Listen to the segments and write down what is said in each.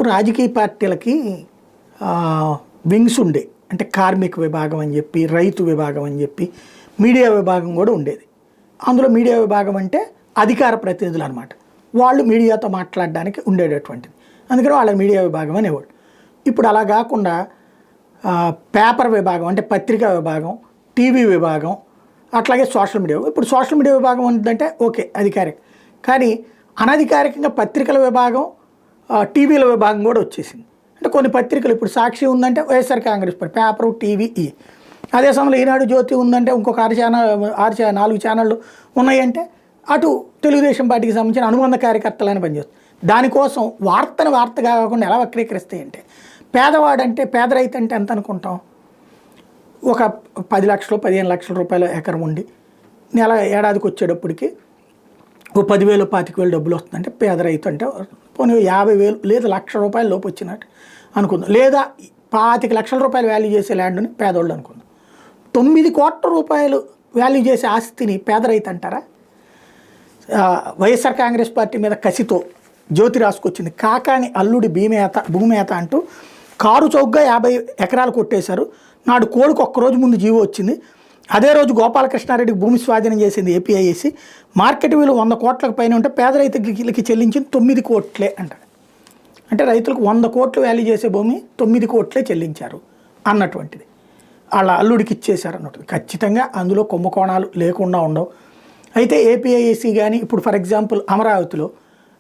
మనకు రాజకీయ పార్టీలకి వింగ్స్ ఉండే, అంటే కార్మిక విభాగం అని చెప్పి, రైతు విభాగం అని చెప్పి, మీడియా విభాగం కూడా ఉండేది. అందులో మీడియా విభాగం అంటే అధికార ప్రతినిధులు అనమాట. వాళ్ళు మీడియాతో మాట్లాడడానికి ఉండేటటువంటిది, అందుకని వాళ్ళ మీడియా విభాగం అనేవాడు. ఇప్పుడు అలా కాకుండా పేపర్ విభాగం అంటే పత్రికా విభాగం, టీవీ విభాగం, అట్లాగే సోషల్ మీడియా. ఇప్పుడు సోషల్ మీడియా విభాగం ఉందంటే ఓకే అధికారిక, కానీ అనధికారికంగా పత్రికల విభాగం, టీవీల విభాగం కూడా వచ్చేసింది. అంటే కొన్ని పత్రికలు ఇప్పుడు సాక్షి ఉందంటే YSR Congress party paper, TV అదే సమయంలో ఈనాడు, జ్యోతి ఉందంటే ఇంకొక 4 ఛానళ్ళు ఉన్నాయంటే అటు తెలుగుదేశం పార్టీకి సంబంధించిన అనుబంధ కార్యకర్తలని పనిచేస్తుంది. దానికోసం వార్తను వార్తగా కాకుండా ఎలా వక్రీకరిస్తాయి అంటే, పేదవాడంటే పేద రైతు అంటే ఎంత అనుకుంటాం? ఒక 10 లక్షలు 15 లక్షల రూపాయల ఎకరం ఉండి ఏడాదికి వచ్చేటప్పటికి ఓ 10,000 25,000 డబ్బులు వస్తుందంటే పేద రైతు అంటే, పోనీ 50,000 లేదా ₹1,00,000 లోపు వచ్చినట్టు అనుకుందాం. లేదా 25 లక్షల రూపాయలు వాల్యూ చేసే ల్యాండ్ని పేదోళ్ళు అనుకుందాం. 9 కోట్ల రూపాయలు వాల్యూ చేసే ఆస్తిని పేద రైతు అంటారా? వైఎస్ఆర్ కాంగ్రెస్ పార్టీ మీద కసితో జ్యోతి రాసుకొచ్చింది. కాకాని అల్లుడి భూమేత అంటూ కారు చౌకగా 50 ఎకరాలు కొట్టేశారు. నాడు కోడికి ఒక్కరోజు ముందు జీవో వచ్చింది. అదే రోజు గోపాలకృష్ణారెడ్డికి భూమి స్వాధీనం చేసింది ఏపీఐఏసీ. మార్కెట్ విలువ 100 కోట్లకు పైన ఉంటే పేద రైతులకి చెల్లించింది 9 కోట్లే అంటాడు. అంటే రైతులకు 100 కోట్లు వాల్యూ చేసే భూమి 9 కోట్లే చెల్లించారు అన్నటువంటిది. వాళ్ళ అల్లుడికి ఇచ్చేశారు అన్నట్టు. ఖచ్చితంగా అందులో కుంభకోణాలు లేకుండా ఉండవు. అయితే ఏపీఐఏసీ కానీ ఇప్పుడు ఫర్ ఎగ్జాంపుల్ అమరావతిలో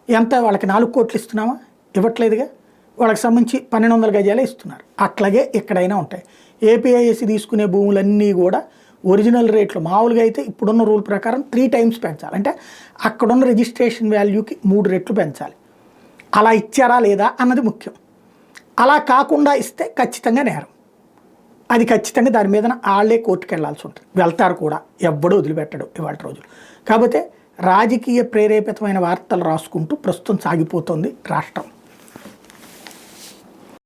ఎంత వాళ్ళకి 4 కోట్లు ఇస్తున్నామా? ఇవ్వట్లేదుగా. వాళ్ళకి సంబంధించి 1,200 గజాలే ఇస్తున్నారు. అట్లాగే ఎక్కడైనా ఉంటాయి. ఏపీఐఏసీ తీసుకునే భూములన్నీ కూడా ఒరిజినల్ రేట్లు మామూలుగా అయితే ఇప్పుడున్న రూల్ ప్రకారం 3 టైమ్స్ పెంచాలి. అంటే అక్కడున్న రిజిస్ట్రేషన్ వాల్యూకి 3 రెట్లు పెంచాలి. అలా ఇచ్చారా లేదా అన్నది ముఖ్యం. అలా కాకుండా ఇస్తే ఖచ్చితంగా నేరం. అది ఖచ్చితంగా దాని మీద వాళ్ళే కోర్టుకు వెళ్లాల్సి ఉంటుంది. వెళ్తారు కూడా, ఎవ్వడూ వదిలిపెట్టడు ఇవాళ రోజులు. కాకపోతే రాజకీయ ప్రేరేపితమైన వార్తలు రాసుకుంటూ ప్రస్తుతం సాగిపోతుంది రాష్ట్రం.